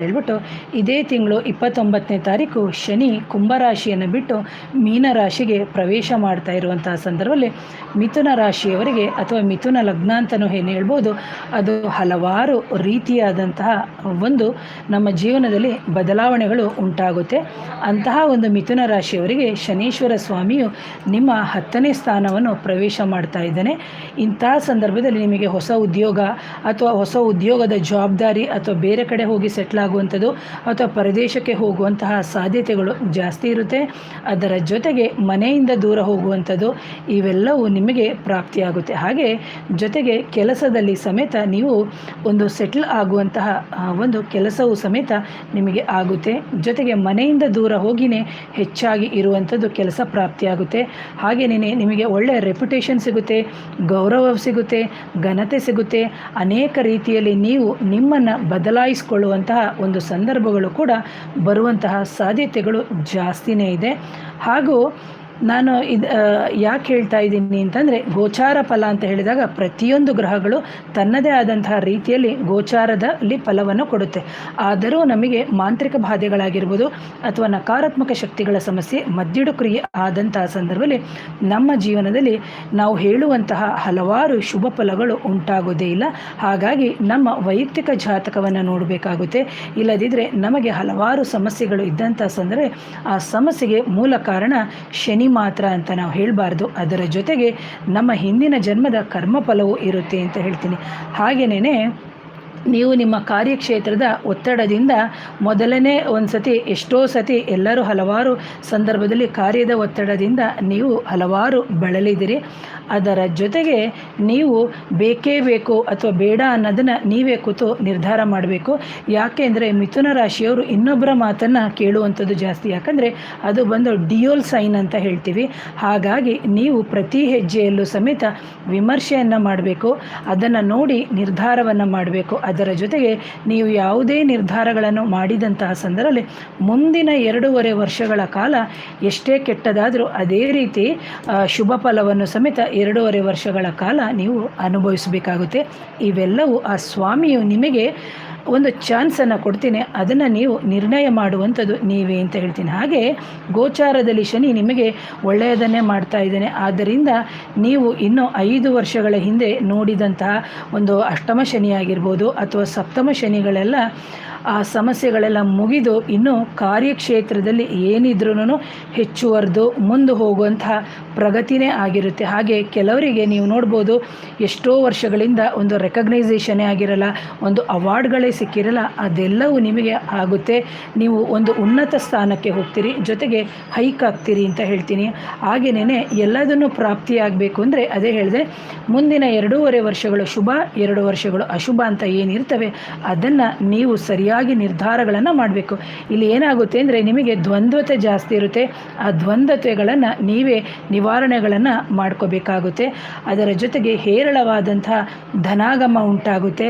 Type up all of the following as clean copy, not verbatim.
ಹೇಳ್ಬಿಟ್ಟು ಇದೇ ತಿಂಗಳು 29ನೇ ತಾರೀಕು ಶನಿ ಕುಂಭರಾಶಿಯನ್ನು ಬಿಟ್ಟು ಮೀನರಾಶಿಗೆ ಪ್ರವೇಶ ಮಾಡ್ತಾ ಇರುವಂತಹ ಸಂದರ್ಭದಲ್ಲಿ ಮಿಥುನ ರಾಶಿಯವರಿಗೆ ಅಥವಾ ಮಿಥುನ ಲಗ್ನ ಅಂತಲೂ ಏನು ಹೇಳ್ಬೋದು, ಅದು ಹಲವಾರು ರೀತಿಯಾದಂತಹ ಒಂದು ನಮ್ಮ ಜೀವನದಲ್ಲಿ ಬದಲಾವಣೆಗಳು ಉಂಟಾಗುತ್ತೆ. ಅಂತಹ ಒಂದು ಮಿಥುನ ರಾಶಿಯವರಿಗೆ ಶನೀಶ್ವರ ಸ್ವಾಮಿಯು ನಿಮ್ಮ 10ನೇ ಸ್ಥಾನವನ್ನು ಪ್ರವೇಶ ಮಾಡ್ತಾ ಇದ್ದಾನೆ. ಇಂತಹ ಸಂದರ್ಭದಲ್ಲಿ ನಿಮಗೆ ಹೊಸ ಉದ್ಯೋಗ ಅಥವಾ ಹೊಸ ಉದ್ಯೋಗದ ಜವಾಬ್ದಾರಿ ಅಥವಾ ಬೇರೆ ಕಡೆ ಹೋಗಿ ಸೆಟ್ಲ್ ಆಗುವಂಥದ್ದು ಅಥವಾ ಪರದೇಶಕ್ಕೆ ಹೋಗುವಂತಹ ಸಾಧ್ಯತೆಗಳು ಜಾಸ್ತಿ ಇರುತ್ತೆ. ಅದರ ಜೊತೆಗೆ ಮನೆಯಿಂದ ದೂರ ಹೋಗುವಂಥದ್ದು ಇವೆಲ್ಲವೂ ನಿಮಗೆ ಪ್ರಾಪ್ತಿಯಾಗುತ್ತೆ. ಹಾಗೆ ಜೊತೆಗೆ ಕೆಲಸದಲ್ಲಿ ಸಮೇತ ನೀವು ಒಂದು ಸೆಟ್ಲ್ ಆಗುವಂತಹ ಒಂದು ಕೆಲಸವು ಸಮೇತ ನಿಮಗೆ ಆಗುತ್ತೆ. ಜೊತೆಗೆ ಮನೆಯಿಂದ ದೂರ ಹೋಗಿಯೇ ಹೆಚ್ಚಾಗಿ ಇರುವಂಥದ್ದು ಕೆಲಸ ಪ್ರಾಪ್ತಿಯಾಗುತ್ತೆ. ಹಾಗೆಯೇ ನಿಮಗೆ ಒಳ್ಳೆಯ ರೆಪ್ಯುಟೇಷನ್ ಸಿಗುತ್ತೆ, ಗೌರವ ಸಿಗುತ್ತೆ, ಘನತೆ ಸಿಗುತ್ತೆ. ಅನೇಕ ರೀತಿಯಲ್ಲಿ ನೀವು ನಿಮ್ಮನ್ನು ಬದಲಾಯಿಸಿಕೊಳ್ಳುವಂತಹ ಒಂದು ಸಂದರ್ಭಗಳು ಕೂಡ ಬರುವಂತಹ ಸಾಧ್ಯತೆಗಳು ಜಾಸ್ತಿನೇ ಇದೆ. ಹಾಗೂ ನಾನು ಯಾಕೆ ಹೇಳ್ತಾ ಇದ್ದೀನಿ ಅಂತಂದರೆ, ಗೋಚಾರ ಫಲ ಅಂತ ಹೇಳಿದಾಗ ಪ್ರತಿಯೊಂದು ಗ್ರಹಗಳು ತನ್ನದೇ ಆದಂತಹ ರೀತಿಯಲ್ಲಿ ಗೋಚಾರದಲ್ಲಿ ಫಲವನ್ನು ಕೊಡುತ್ತೆ. ಆದರೂ ನಮಗೆ ಮಾಂತ್ರಿಕ ಬಾಧೆಗಳಾಗಿರ್ಬೋದು ಅಥವಾ ನಕಾರಾತ್ಮಕ ಶಕ್ತಿಗಳ ಸಮಸ್ಯೆ ಮದ್ದಿಡು ಕ್ರಿಯೆ ಆದಂತಹ ಸಂದರ್ಭದಲ್ಲಿ ನಮ್ಮ ಜೀವನದಲ್ಲಿ ನಾವು ಹೇಳುವಂತಹ ಹಲವಾರು ಶುಭ ಫಲಗಳು ಉಂಟಾಗೋದೇ ಇಲ್ಲ. ಹಾಗಾಗಿ ನಮ್ಮ ವೈಯಕ್ತಿಕ ಜಾತಕವನ್ನು ನೋಡಬೇಕಾಗುತ್ತೆ. ಇಲ್ಲದಿದ್ದರೆ ನಮಗೆ ಹಲವಾರು ಸಮಸ್ಯೆಗಳು ಇದ್ದಂಥ ಸಂದರ್ಭ ಆ ಸಮಸ್ಯೆಗೆ ಮೂಲ ಕಾರಣ ಶನಿ ಮಾತ್ರ ಅಂತ ನಾವು ಹೇಳಬಾರ್ದು. ಅದರ ಜೊತೆಗೆ ನಮ್ಮ ಹಿಂದಿನ ಜನ್ಮದ ಕರ್ಮಫಲವೂ ಇರುತ್ತೆ ಅಂತ ಹೇಳ್ತೀನಿ. ಹಾಗೆಯೇ ನೀವು ನಿಮ್ಮ ಕಾರ್ಯಕ್ಷೇತ್ರದ ಒತ್ತಡದಿಂದ ಮೊದಲನೇ ಒಂದು ಸತಿ ಎಷ್ಟೋ ಸತಿ ಎಲ್ಲರೂ ಹಲವಾರು ಸಂದರ್ಭದಲ್ಲಿ ಕಾರ್ಯದ ಒತ್ತಡದಿಂದ ನೀವು ಹಲವಾರು ಬಳಲಿದಿರಿ. ಅದರ ಜೊತೆಗೆ ನೀವು ಬೇಕೇ ಬೇಕು ಅಥವಾ ಬೇಡ ಅನ್ನೋದನ್ನು ನೀವೇ ಕೂತು ನಿರ್ಧಾರ ಮಾಡಬೇಕು. ಯಾಕೆ ಅಂದರೆ ಮಿಥುನ ರಾಶಿಯವರು ಇನ್ನೊಬ್ಬರ ಮಾತನ್ನು ಕೇಳುವಂಥದ್ದು ಜಾಸ್ತಿ. ಯಾಕಂದರೆ ಅದು ಬಂದು ಡಿಯೋಲ್ ಸೈನ್ ಅಂತ ಹೇಳ್ತೀವಿ. ಹಾಗಾಗಿ ನೀವು ಪ್ರತಿ ಹೆಜ್ಜೆಯಲ್ಲೂ ಸಮೇತ ವಿಮರ್ಶೆಯನ್ನು ಮಾಡಬೇಕು, ಅದನ್ನು ನೋಡಿ ನಿರ್ಧಾರವನ್ನು ಮಾಡಬೇಕು. ಅದರ ಜೊತೆಗೆ ನೀವು ಯಾವುದೇ ನಿರ್ಧಾರಗಳನ್ನು ಮಾಡಿದಂತಹ ಸಂದರ್ಭದಲ್ಲಿ ಮುಂದಿನ 2.5 ವರ್ಷಗಳ ಕಾಲ ಎಷ್ಟೇ ಕೆಟ್ಟದಾದರೂ ಅದೇ ರೀತಿ ಶುಭ ಫಲವನ್ನು ಸಮೇತ 2.5 ವರ್ಷಗಳ ಕಾಲ ನೀವು ಅನುಭವಿಸಬೇಕಾಗುತ್ತೆ. ಇವೆಲ್ಲವೂ ಆ ಸ್ವಾಮಿಯು ನಿಮಗೆ ಒಂದು ಚಾನ್ಸನ್ನು ಕೊಡ್ತೀನಿ, ಅದನ್ನು ನೀವು ನಿರ್ಣಯ ಮಾಡುವಂಥದ್ದು ನೀವೇ ಅಂತ ಹೇಳ್ತೀನಿ. ಹಾಗೆ ಗೋಚಾರದಲ್ಲಿ ಶನಿ ನಿಮಗೆ ಒಳ್ಳೆಯದನ್ನೇ ಮಾಡ್ತಾ ಇದ್ದಾನೆ. ಆದ್ದರಿಂದ ನೀವು ಇನ್ನೂ 5 ವರ್ಷಗಳ ಹಿಂದೆ ನೋಡಿದಂತಹ ಒಂದು ಅಷ್ಟಮ ಶನಿ ಆಗಿರ್ಬೋದು ಅಥವಾ ಸಪ್ತಮ ಶನಿಗಳೆಲ್ಲ ಆ ಸಮಸ್ಯೆಗಳೆಲ್ಲ ಮುಗಿದು ಇನ್ನು ಕಾರ್ಯಕ್ಷೇತ್ರದಲ್ಲಿ ಏನಿದ್ರೂ ಹೆಚ್ಚುವರೆದು ಮುಂದೆ ಹೋಗುವಂತಹ ಪ್ರಗತಿನೇ ಆಗಿರುತ್ತೆ. ಹಾಗೆ ಕೆಲವರಿಗೆ ನೀವು ನೋಡ್ಬೋದು, ಎಷ್ಟೋ ವರ್ಷಗಳಿಂದ ಒಂದು ರೆಕಗ್ನೈಸೇಷನ್ನೇ ಆಗಿರಲ್ಲ, ಒಂದು ಅವಾರ್ಡ್ಗಳೇ ಸಿಕ್ಕಿರಲ್ಲ, ಅದೆಲ್ಲವೂ ನಿಮಗೆ ಆಗುತ್ತೆ. ನೀವು ಒಂದು ಉನ್ನತ ಸ್ಥಾನಕ್ಕೆ ಹೋಗ್ತೀರಿ, ಜೊತೆಗೆ ಹೈಕ್ ಆಗ್ತೀರಿ ಅಂತ ಹೇಳ್ತೀನಿ. ಹಾಗೆಯೇ ಎಲ್ಲದನ್ನು ಪ್ರಾಪ್ತಿಯಾಗಬೇಕು ಅಂದರೆ ಅದೇ ಹೇಳಿದೆ, ಮುಂದಿನ 2.5 ವರ್ಷಗಳು ಶುಭ, 2 ವರ್ಷಗಳು ಅಶುಭ ಅಂತ ಏನಿರ್ತವೆ ಅದನ್ನು ನೀವು ಸರಿಯಾಗಿ ನಿರ್ಧಾರಗಳನ್ನು ಮಾಡಬೇಕು. ಇಲ್ಲಿ ಏನಾಗುತ್ತೆ ಅಂದರೆ ನಿಮಗೆ ದ್ವಂದ್ವತೆ ಜಾಸ್ತಿ ಇರುತ್ತೆ. ಆ ದ್ವಂದ್ವತೆಗಳನ್ನು ನೀವೇ ನಿವಾರಣೆಗಳನ್ನು ಮಾಡ್ಕೋಬೇಕಾಗುತ್ತೆ. ಅದರ ಜೊತೆಗೆ ಹೇರಳವಾದಂತಹ ಧನಾಗಮ ಉಂಟಾಗುತ್ತೆ.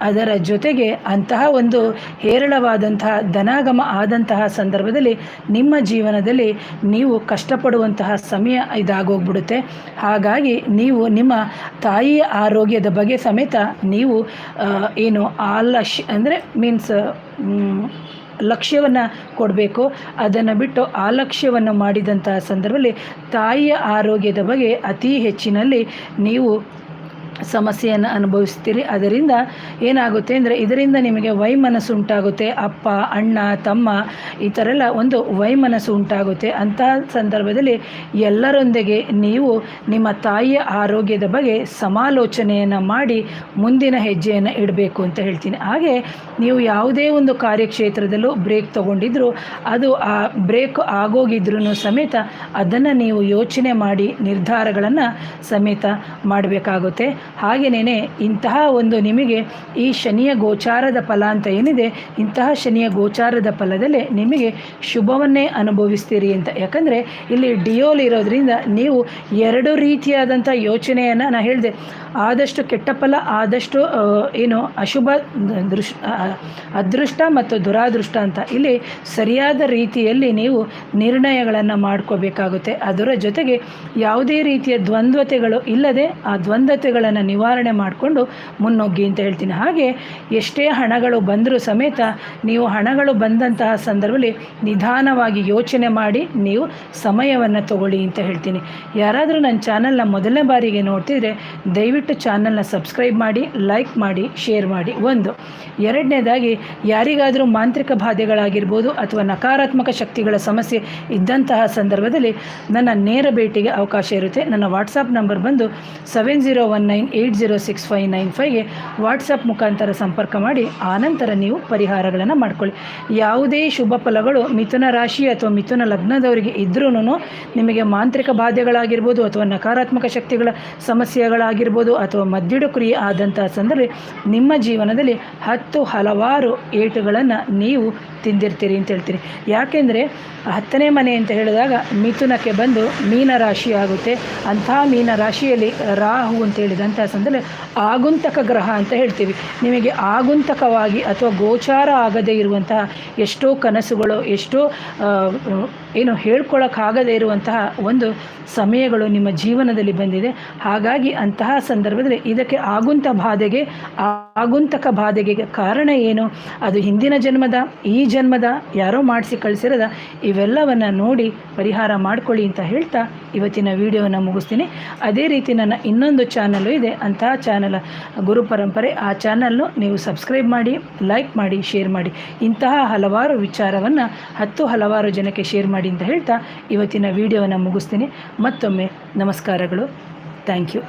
ಅದರ ಜೊತೆಗೆ ಅಂತಹ ಒಂದು ಹೇರಳವಾದಂತಹ ಧನಾಗಮ ಆದಂತಹ ಸಂದರ್ಭದಲ್ಲಿ ನಿಮ್ಮ ಜೀವನದಲ್ಲಿ ನೀವು ಕಷ್ಟಪಡುವಂತಹ ಸಮಯ ಇದಾಗೋಗ್ಬಿಡುತ್ತೆ. ಹಾಗಾಗಿ ನೀವು ನಿಮ್ಮ ತಾಯಿಯ ಆರೋಗ್ಯದ ಬಗ್ಗೆ ಸಮೇತ ನೀವು ಏನು ಅಂದರೆ ಮೀನ್ಸ್ ಲಕ್ಷ್ಯವನ್ನು ಕೊಡಬೇಕು. ಅದನ್ನು ಬಿಟ್ಟು ಆಲಕ್ಷ್ಯವನ್ನು ಮಾಡಿದಂತಹ ಸಂದರ್ಭದಲ್ಲಿ ತಾಯಿಯ ಆರೋಗ್ಯದ ಬಗ್ಗೆ ಅತಿ ಹೆಚ್ಚಿನಲ್ಲಿ ನೀವು ಸಮಸ್ಯೆಯನ್ನು ಅನುಭವಿಸ್ತೀರಿ. ಅದರಿಂದ ಏನಾಗುತ್ತೆ ಅಂದರೆ ಇದರಿಂದ ನಿಮಗೆ ವೈಮನಸ್ಸು ಉಂಟಾಗುತ್ತೆ. ಅಪ್ಪ, ಅಣ್ಣ, ತಮ್ಮ ಈ ಥರ ಎಲ್ಲ ಒಂದು ವೈಮನಸ್ಸು ಉಂಟಾಗುತ್ತೆ. ಅಂತಹ ಸಂದರ್ಭದಲ್ಲಿ ಎಲ್ಲರೊಂದಿಗೆ ನೀವು ನಿಮ್ಮ ತಾಯಿಯ ಆರೋಗ್ಯದ ಬಗ್ಗೆ ಸಮಾಲೋಚನೆಯನ್ನು ಮಾಡಿ ಮುಂದಿನ ಹೆಜ್ಜೆಯನ್ನು ಇಡಬೇಕು ಅಂತ ಹೇಳ್ತೀನಿ. ಹಾಗೆ ನೀವು ಯಾವುದೇ ಒಂದು ಕಾರ್ಯಕ್ಷೇತ್ರದಲ್ಲೂ ಬ್ರೇಕ್ ತೊಗೊಂಡಿದ್ರು, ಅದು ಆ ಬ್ರೇಕ್ ಆಗೋಗಿದ್ರೂ ಸಮೇತ ಅದನ್ನು ನೀವು ಯೋಚನೆ ಮಾಡಿ ನಿರ್ಧಾರಗಳನ್ನು ಸಮೇತ ಮಾಡಬೇಕಾಗುತ್ತೆ. ಹಾಗೆಯೇ ಇಂತಹ ಒಂದು ನಿಮಗೆ ಈ ಶನಿಯ ಗೋಚಾರದ ಫಲ ಅಂತ ಏನಿದೆ, ಇಂತಹ ಶನಿಯ ಗೋಚಾರದ ಫಲದಲ್ಲೇ ನಿಮಗೆ ಶುಭವನ್ನೇ ಅನುಭವಿಸ್ತೀರಿ ಅಂತ. ಯಾಕಂದರೆ ಇಲ್ಲಿ ಡಿಯೋಲ್ ಇರೋದ್ರಿಂದ ನೀವು 2 ರೀತಿಯಾದಂಥ ಯೋಚನೆಯನ್ನು ನಾನು ಹೇಳಿದೆ. ಆದಷ್ಟು ಕೆಟ್ಟ ಫಲ, ಆದಷ್ಟು ಅಶುಭ ಅದೃಷ್ಟ ಮತ್ತು ದುರಾದೃಷ್ಟ ಅಂತ ಇಲ್ಲಿ ಸರಿಯಾದ ರೀತಿಯಲ್ಲಿ ನೀವು ನಿರ್ಣಯಗಳನ್ನು ಮಾಡ್ಕೋಬೇಕಾಗುತ್ತೆ. ಅದರ ಜೊತೆಗೆ ಯಾವುದೇ ರೀತಿಯ ದ್ವಂದ್ವತೆಗಳು ಇಲ್ಲದೆ ಆ ದ್ವಂದ್ವತೆಗಳನ್ನು ಸಮಸ್ಯೆಗಳನ್ನು ನಿವಾರಣೆ ಮಾಡಿಕೊಂಡು ಮುನ್ನುಗ್ಗಿ ಅಂತ ಹೇಳ್ತೀನಿ. ಹಾಗೆ ಎಷ್ಟೇ ಹಣಗಳು ಬಂದರೂ ಸಮೇತ ನೀವು ಹಣಗಳು ಬಂದಂತಹ ಸಂದರ್ಭದಲ್ಲಿ ನಿಧಾನವಾಗಿ ಯೋಚನೆ ಮಾಡಿ ನೀವು ಸಮಯವನ್ನು ತಗೊಳ್ಳಿ ಅಂತ ಹೇಳ್ತೀನಿ. ಯಾರಾದರೂ ನನ್ನ ಚಾನಲ್ನ ಮೊದಲನೇ ಬಾರಿಗೆ ನೋಡ್ತಿದ್ರೆ ದಯವಿಟ್ಟು ಚಾನಲ್ನ ಸಬ್ಸ್ಕ್ರೈಬ್ ಮಾಡಿ, ಲೈಕ್ ಮಾಡಿ, ಶೇರ್ ಮಾಡಿ. ಒಂದು ಎರಡನೇದಾಗಿ ಯಾರಿಗಾದರೂ ಮಾಂತ್ರಿಕ ಬಾಧೆಗಳಾಗಿರ್ಬೋದು ಅಥವಾ ನಕಾರಾತ್ಮಕ ಶಕ್ತಿಗಳ ಸಮಸ್ಯೆ ಇದ್ದಂತಹ ಸಂದರ್ಭದಲ್ಲಿ ನನ್ನ ನೇರ ಭೇಟಿಗೆ ಅವಕಾಶ ಇರುತ್ತೆ. ನನ್ನ ವಾಟ್ಸಪ್ ನಂಬರ್ ಬಂದು 7019806595ಗೆ ವಾಟ್ಸಪ್ ಮುಖಾಂತರ ಸಂಪರ್ಕ ಮಾಡಿ ಆನಂತರ ನೀವು ಪರಿಹಾರಗಳನ್ನು ಮಾಡ್ಕೊಳ್ಳಿ. ಯಾವುದೇ ಶುಭ ಫಲಗಳು ಮಿಥುನ ರಾಶಿ ಅಥವಾ ಮಿಥುನ ಲಗ್ನದವರಿಗೆ ಇದ್ರೂ ನಿಮಗೆ ಮಾಂತ್ರಿಕ ಬಾಧೆಗಳಾಗಿರ್ಬೋದು ಅಥವಾ ನಕಾರಾತ್ಮಕ ಶಕ್ತಿಗಳ ಸಮಸ್ಯೆಗಳಾಗಿರ್ಬೋದು ಅಥವಾ ಮದ್ದಿಡು ಕ್ರಿಯೆ ಆದಂತಹ ಸಂದರ್ಭದಲ್ಲಿ ನಿಮ್ಮ ಜೀವನದಲ್ಲಿ ಹಲವಾರು ಏಟುಗಳನ್ನು ನೀವು ತಿಂದಿರ್ತೀರಿ ಅಂತ ಹೇಳ್ತೀರಿ. ಯಾಕೆಂದರೆ 10ನೇ ಮನೆ ಅಂತ ಹೇಳಿದಾಗ ಮಿಥುನಕ್ಕೆ ಬಂದು ಮೀನರಾಶಿ ಆಗುತ್ತೆ. ಅಂಥ ಮೀನರಾಶಿಯಲ್ಲಿ ರಾಹು ಅಂತ ಹೇಳಿದಂಥ ಸಂದರ್ಭದಲ್ಲಿ ಆಗುಂತಕ ಗ್ರಹ ಅಂತ ಹೇಳ್ತೀವಿ. ನಿಮಗೆ ಆಗುಂತಕವಾಗಿ ಅಥವಾ ಗೋಚಾರ ಆಗದೇ ಇರುವಂತಹ ಎಷ್ಟೋ ಕನಸುಗಳು, ಎಷ್ಟೋ ಹೇಳ್ಕೊಳ್ಳೋಕ್ಕಾಗದೇ ಇರುವಂತಹ ಒಂದು ಸಮಯಗಳು ನಿಮ್ಮ ಜೀವನದಲ್ಲಿ ಬಂದಿದೆ. ಹಾಗಾಗಿ ಅಂತಹ ಸಂದರ್ಭದಲ್ಲಿ ಇದಕ್ಕೆ ಆಗುಂತಕ ಬಾಧೆಗೆ ಕಾರಣ ಏನು, ಅದು ಹಿಂದಿನ ಜನ್ಮದ, ಈ ಜನ್ಮದ, ಯಾರೋ ಮಾಡಿಸಿ ಕಳಿಸಿರೋದ, ಇವೆಲ್ಲವನ್ನು ನೋಡಿ ಪರಿಹಾರ ಮಾಡ್ಕೊಳ್ಳಿ ಅಂತ ಹೇಳ್ತಾ ಇವತ್ತಿನ ವಿಡಿಯೋವನ್ನು ಮುಗಿಸ್ತೀನಿ. ಅದೇ ರೀತಿ ನನ್ನ ಇನ್ನೊಂದು ಚಾನಲ್ಲು ಇದೆ, ಅಂತಹ ಚಾನಲ್ ಗುರು ಪರಂಪರೆ. ಆ ಚಾನಲ್ನು ನೀವು ಸಬ್ಸ್ಕ್ರೈಬ್ ಮಾಡಿ, ಲೈಕ್ ಮಾಡಿ, ಶೇರ್ ಮಾಡಿ. ಇಂತಹ ಹಲವಾರು ವಿಚಾರವನ್ನು ಹಲವಾರು ಜನಕ್ಕೆ ಶೇರ್ ಮಾಡಿ ಅಂತ ಹೇಳ್ತಾ ಇವತ್ತಿನ ವಿಡಿಯೋವನ್ನು ಮುಗಿಸ್ತೀನಿ. ಮತ್ತೊಮ್ಮೆ ನಮಸ್ಕಾರಗಳು. Thank you.